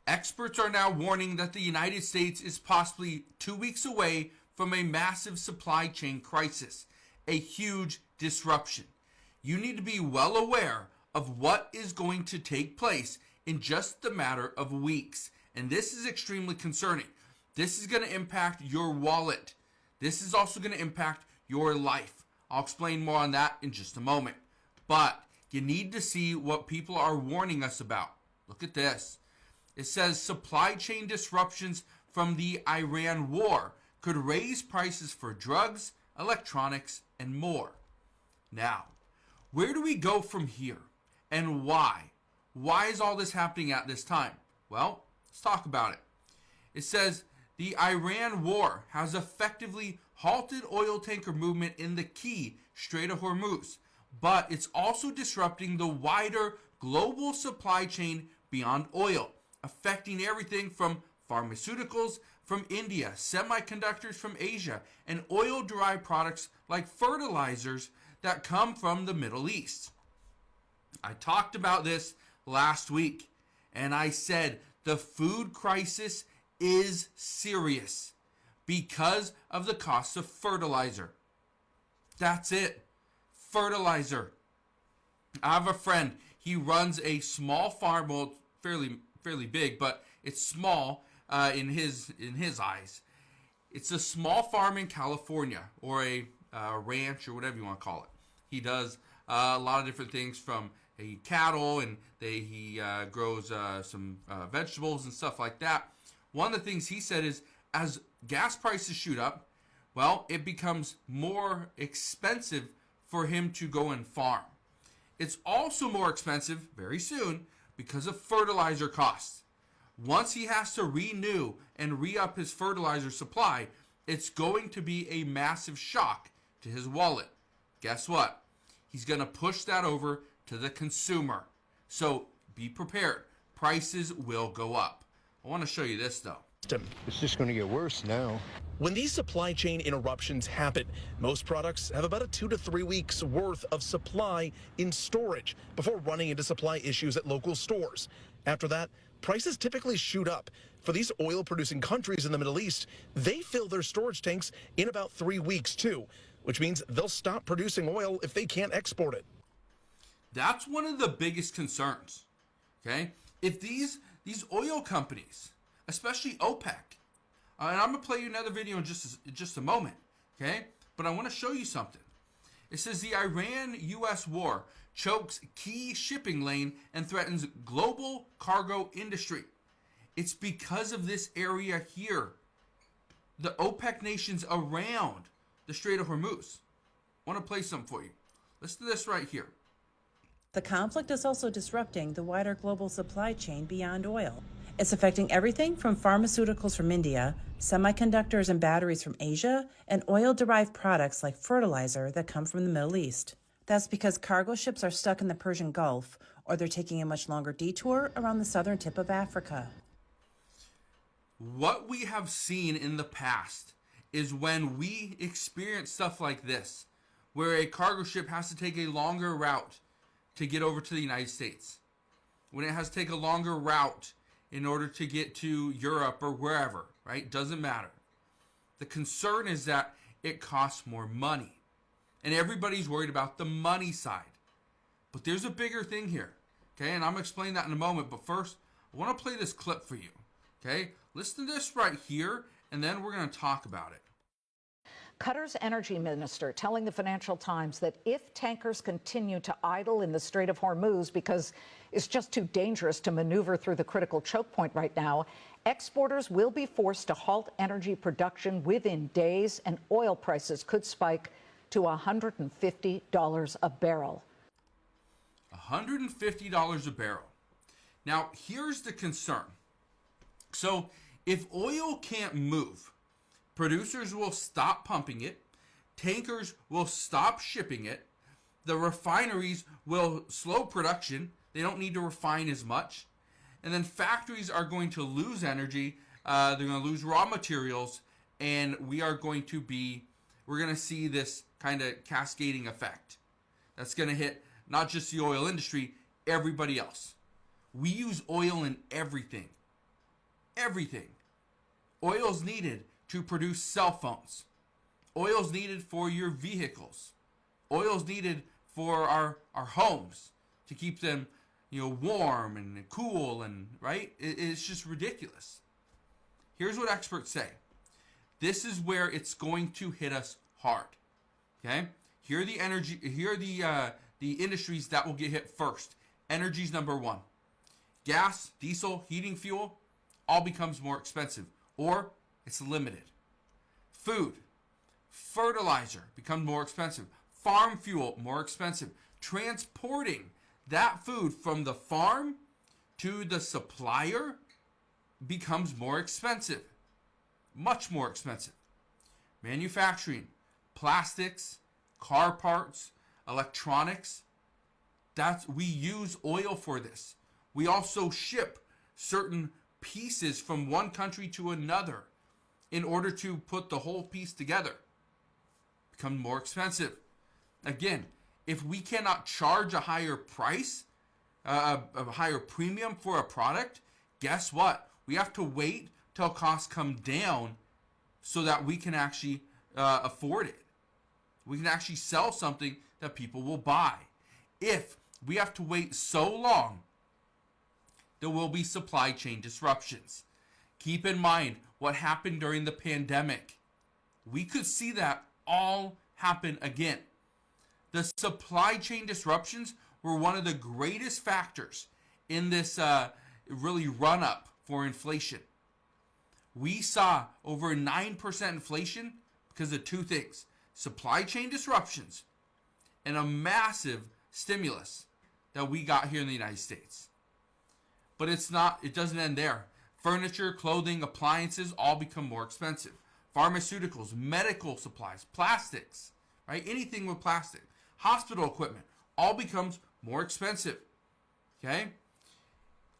Experts are now warning that the United States is possibly 2 weeks away from a massive supply chain crisis, a huge disruption. You need to be well aware of what is going to take place in just the matter of weeks. And this is extremely concerning. This is going to impact your wallet. This is also going to impact your life. I'll explain more on that in just a moment. But you need to see what people are warning us about. Look at this. It says supply chain disruptions from the Iran war could raise prices for drugs, electronics, and more. Now, where do we go from here? And why? Why is all this happening at this time? Well, let's talk about it. It says the Iran war has effectively halted oil tanker movement in the key Strait of Hormuz, but it's also disrupting the wider global supply chain beyond oil, affecting everything from pharmaceuticals from India, semiconductors from Asia, and oil-derived products like fertilizers that come from the Middle East. I talked about this last week, and I said the food crisis is serious because of the cost of fertilizer. That's it. Fertilizer. I have a friend. He runs a small farm, well, fairly big, but it's small in his eyes. It's a small farm in California, or a ranch, or whatever you want to call it. He does a lot of different things, from cattle, and he grows some vegetables and stuff like that. One of the things he said is, as gas prices shoot up, well, it becomes more expensive for him to go and farm. It's also more expensive very soon because of fertilizer costs. Once he has to renew and re-up his fertilizer supply, it's going to be a massive shock to his wallet. Guess what? He's going to push that over to the consumer. So be prepared. Prices will go up. I want to show you this though. It's just going to get worse now. When these supply chain interruptions happen, most products have about a 2 to 3 weeks worth of supply in storage before running into supply issues at local stores. After that, prices typically shoot up. For these oil-producing countries in the Middle East, they fill their storage tanks in about 3 weeks too, which means they'll stop producing oil if they can't export it. That's one of the biggest concerns. Okay? If these oil companies, especially OPEC, and I'm going to play you another video in just a moment, okay? But I want to show you something. It says the Iran-U.S. war chokes key shipping lane and threatens global cargo industry. It's because of this area here. The OPEC nations around the Strait of Hormuz. I want to play something for you. Listen to this right here. The conflict is also disrupting the wider global supply chain beyond oil. It's affecting everything from pharmaceuticals from India, semiconductors and batteries from Asia, and oil-derived products like fertilizer that come from the Middle East. That's because cargo ships are stuck in the Persian Gulf, or they're taking a much longer detour around the southern tip of Africa. What we have seen in the past is when we experience stuff like this, where a cargo ship has to take a longer route to get over to the United States, when it has to take a longer route in order to get to Europe or wherever, right? Doesn't matter. The concern is that it costs more money. And everybody's worried about the money side. But there's a bigger thing here, okay? And I'm going to explain that in a moment. But first, I want to play this clip for you, okay? Listen to this right here, and then we're going to talk about it. Qatar's energy minister telling the Financial Times that if tankers continue to idle in the Strait of Hormuz because it's just too dangerous to maneuver through the critical choke point right now, exporters will be forced to halt energy production within days, and oil prices could spike to $150 a barrel. $150 a barrel. Now, here's the concern. So, if oil can't move, producers will stop pumping it, tankers will stop shipping it, the refineries will slow production, they don't need to refine as much, and then factories are going to lose energy, they're going to lose raw materials, and we're going to see this kind of cascading effect that's going to hit not just the oil industry, everybody else. We use oil in everything. everything. Oil's needed to produce cell phones. Oil's needed for your vehicles. Oil's needed for our homes to keep them, warm and cool and right. It's just ridiculous. Here's what experts say. This is where it's going to hit us hard. Okay? Here are the industries that will get hit first. Energy's number one. Gas, diesel, heating fuel, all becomes more expensive, or it's limited. Food, fertilizer becomes more expensive. Farm fuel, more expensive. Transporting that food from the farm to the supplier becomes more expensive. Much more expensive. Manufacturing, plastics, car parts, electronics, we use oil for this. We also ship certain pieces from one country to another in order to put the whole piece together. Become more expensive. Again, if we cannot charge a higher price, a higher premium for a product, guess what? We have to wait till costs come down so that we can actually afford it. We can actually sell something that people will buy. If we have to wait so long, there will be supply chain disruptions. Keep in mind what happened during the pandemic. We could see that all happen again. The supply chain disruptions were one of the greatest factors in this really run up for inflation. We saw over 9% inflation because of two things: supply chain disruptions and a massive stimulus that we got here in the United States. But it doesn't end there. Furniture, clothing, appliances all become more expensive. Pharmaceuticals, medical supplies, plastics, right? Anything with plastic, hospital equipment, all becomes more expensive. Okay?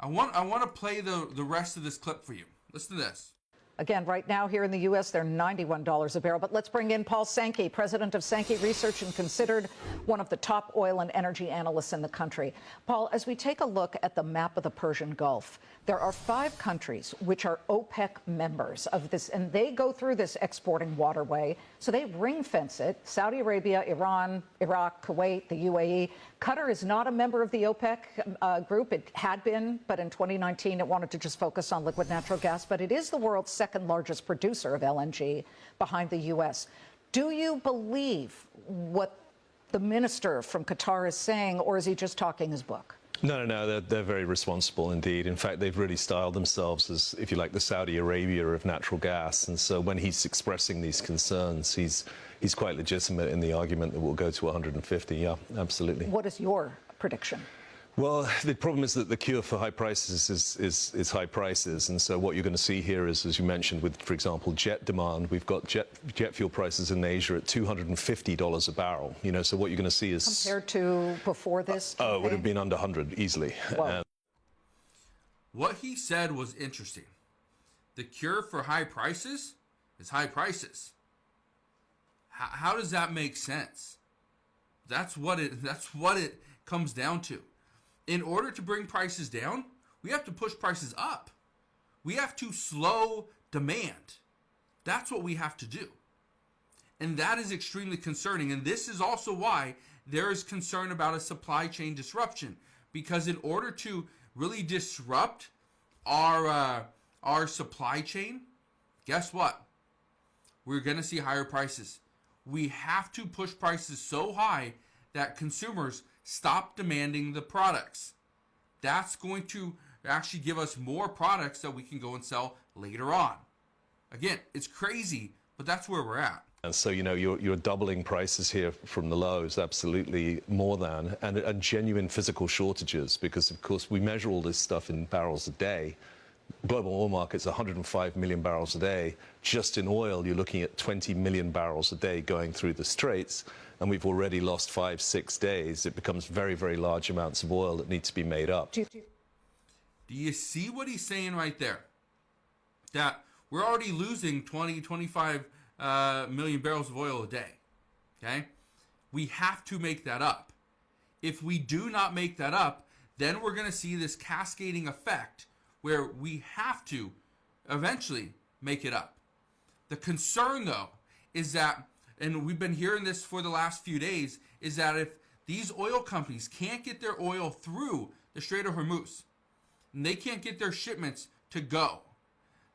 I want to play the rest of this clip for you. Listen to this. Again, right now here in the U.S., they're $91 a barrel. But let's bring in Paul Sankey, president of Sankey Research and considered one of the top oil and energy analysts in the country. Paul, as we take a look at the map of the Persian Gulf, there are 5 countries which are OPEC members of this, and they go through this exporting waterway. So they ring fence it. Saudi Arabia, Iran, Iraq, Kuwait, the UAE. Qatar is not a member of the OPEC group. It had been, but in 2019, it wanted to just focus on liquid natural gas. But it is the world's second largest producer of LNG behind the U.S. Do you believe what the minister from Qatar is saying, or is he just talking his book? No, they're very responsible indeed. In fact, they've really styled themselves as, if you like, the Saudi Arabia of natural gas. And so when he's expressing these concerns, he's quite legitimate in the argument that we'll go to 150. Yeah, absolutely. What is your prediction? Well, the problem is that the cure for high prices is high prices. And so what you're going to see here is, as you mentioned, with, for example, jet demand, we've got jet fuel prices in Asia at $250 a barrel. So what you're going to see is... Compared to before this campaign? Oh, it would have been under 100 easily. What he said was interesting. The cure for high prices is high prices. How does that make sense? That's what it comes down to. In order to bring prices down, we have to push prices up. We have to slow demand. That's what we have to do. And that is extremely concerning. And this is also why there is concern about a supply chain disruption. Because in order to really disrupt our supply chain, guess what? We're going to see higher prices. We have to push prices so high that consumers stop demanding the products. That's going to actually give us more products that we can go and sell later on. Again, it's crazy, but that's where we're at. And so, you're doubling prices here from the lows, absolutely more than, and genuine physical shortages, because, of course, we measure all this stuff in barrels a day. Global oil market's 105 million barrels a day. Just in oil, you're looking at 20 million barrels a day going through the Straits, and we've already lost 5-6 days. It becomes very, very large amounts of oil that need to be made up. Do you see what he's saying right there? That we're already losing 25 million barrels of oil a day. Okay? We have to make that up. If we do not make that up, then we're going to see this cascading effect where we have to eventually make it up. The concern, though, is that, and we've been hearing this for the last few days, is that if these oil companies can't get their oil through the Strait of Hormuz, and they can't get their shipments to go,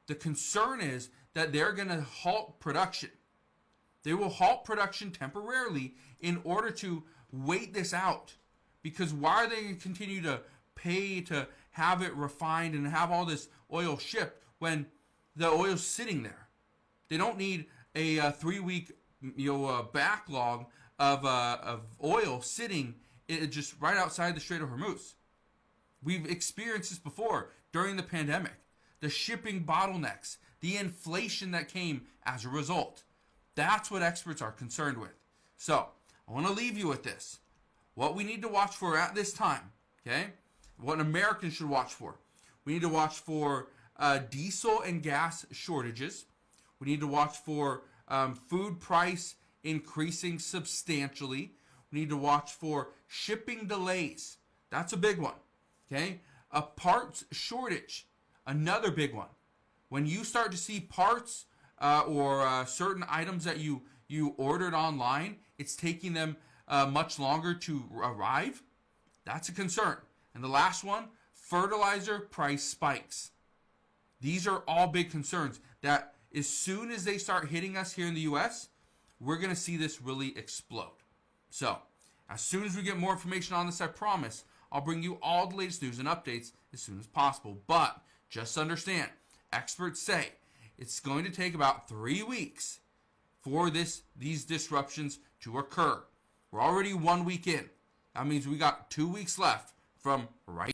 the concern is that they're going to halt production. They will halt production temporarily in order to wait this out. Because why are they going to continue to pay to have it refined and have all this oil shipped when the oil's sitting there? They don't need a 3-week backlog of oil sitting just right outside the Strait of Hormuz. We've experienced this before during the pandemic. The shipping bottlenecks, the inflation that came as a result. That's what experts are concerned with. So, I want to leave you with this. What we need to watch for at this time, okay? What Americans should watch for. We need to watch for diesel and gas shortages. We need to watch for food price increasing substantially. We need to watch for shipping delays. That's a big one, okay? A parts shortage, another big one. When you start to see parts or certain items that you ordered online, it's taking them much longer to arrive. That's a concern. And the last one, fertilizer price spikes. These are all big concerns that as soon as they start hitting us here in the U.S., we're going to see this really explode. So, as soon as we get more information on this, I promise, I'll bring you all the latest news and updates as soon as possible. But just understand, experts say it's going to take about 3 weeks for these disruptions to occur. We're already 1 week in. That means we got 2 weeks left from right